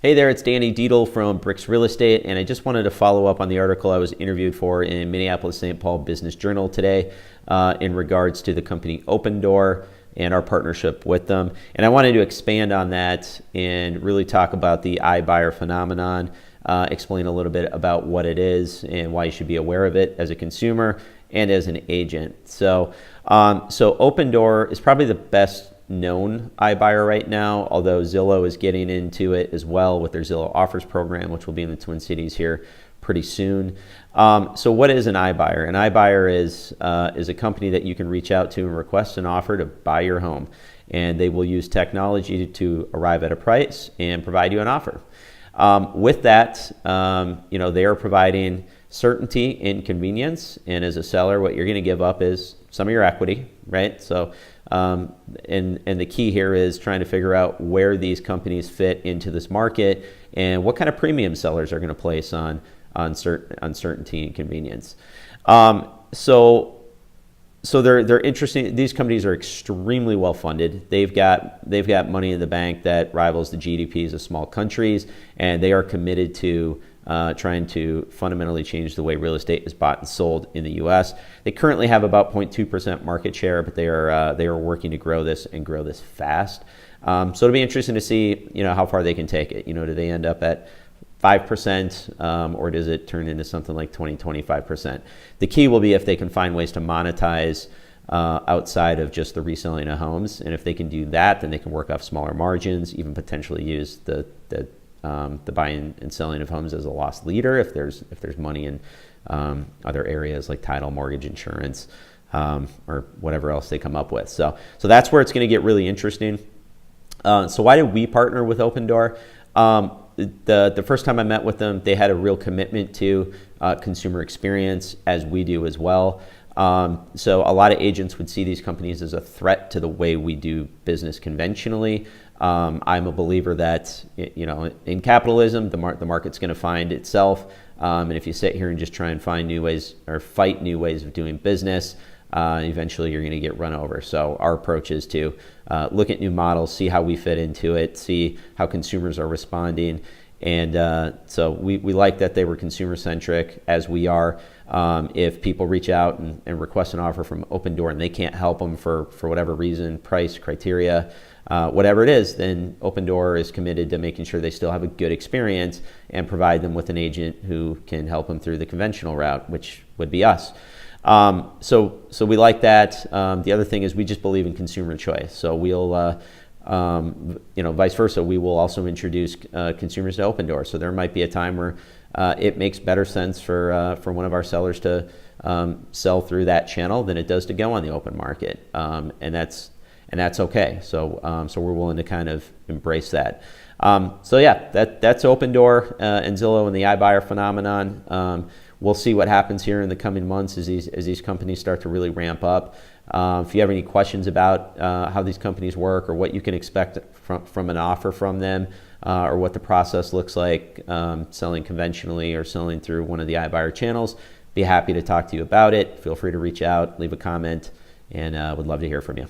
Hey there, it's Danny Dietl from Bricks Real Estate, and I just wanted to follow up on the article I was interviewed for in Minneapolis-St. Paul Business Journal today in regards to the company Opendoor and our partnership with them. And I wanted to expand on that and really talk about the iBuyer phenomenon, explain a little bit about what it is and why you should be aware of it as a consumer and as an agent. So Opendoor is probably the best known iBuyer right now, although Zillow is getting into it as well with their Zillow Offers program, which will be in the Twin Cities here pretty soon. So what is an iBuyer? An iBuyer is a company that you can reach out to and request an offer to buy your home, and they will use technology to arrive at a price and provide you an offer. With that, they are providing certainty and convenience, and as a seller, what you're going to give up is some of your equity, right? So and the key here is trying to figure out where these companies fit into this market and what kind of premium sellers are going to place on uncertainty and convenience. So they're interesting. These companies are extremely well funded. They've got money in the bank that rivals the GDPs of small countries, and they are committed to trying to fundamentally change the way real estate is bought and sold in the U.S. They currently have about 0.2% market share, but they are working to grow this and grow this fast. So it'll be interesting to see how far they can take it. Do they end up at 5% or does it turn into something like 20-25%? The key will be if they can find ways to monetize outside of just the reselling of homes, and if they can do that, then they can work off smaller margins, even potentially use the buying and selling of homes as a loss leader if there's money in other areas like title, mortgage, insurance, or whatever else they come up with. So that's where it's going to get really interesting. So why did we partner with Opendoor? The first time I met with them, they had a real commitment to consumer experience, as we do as well. So a lot of agents would see these companies as a threat to the way we do business conventionally. I'm a believer that in capitalism, the market's going to find itself, and if you sit here and just try and find new ways or fight new ways of doing business, eventually you're going to get run over. So our approach is to look at new models, see how we fit into it, see how consumers are responding. And so we like that they were consumer centric, as we are. If people reach out and request an offer from Opendoor and they can't help them for whatever reason, price, criteria, whatever it is, then Opendoor is committed to making sure they still have a good experience and provide them with an agent who can help them through the conventional route, which would be us. So we like that. The other thing is we just believe in consumer choice. So we'll, vice versa, we will also introduce consumers to Opendoor. So there might be a time where it makes better sense for one of our sellers to sell through that channel than it does to go on the open market, and that's okay. So we're willing to kind of embrace that. That's Opendoor and Zillow and the iBuyer phenomenon. We'll see what happens here in the coming months as these companies start to really ramp up. If you have any questions about how these companies work or what you can expect from an offer from them, or what the process looks like selling conventionally or selling through one of the iBuyer channels, be happy to talk to you about it. Feel free to reach out, leave a comment, and would love to hear from you.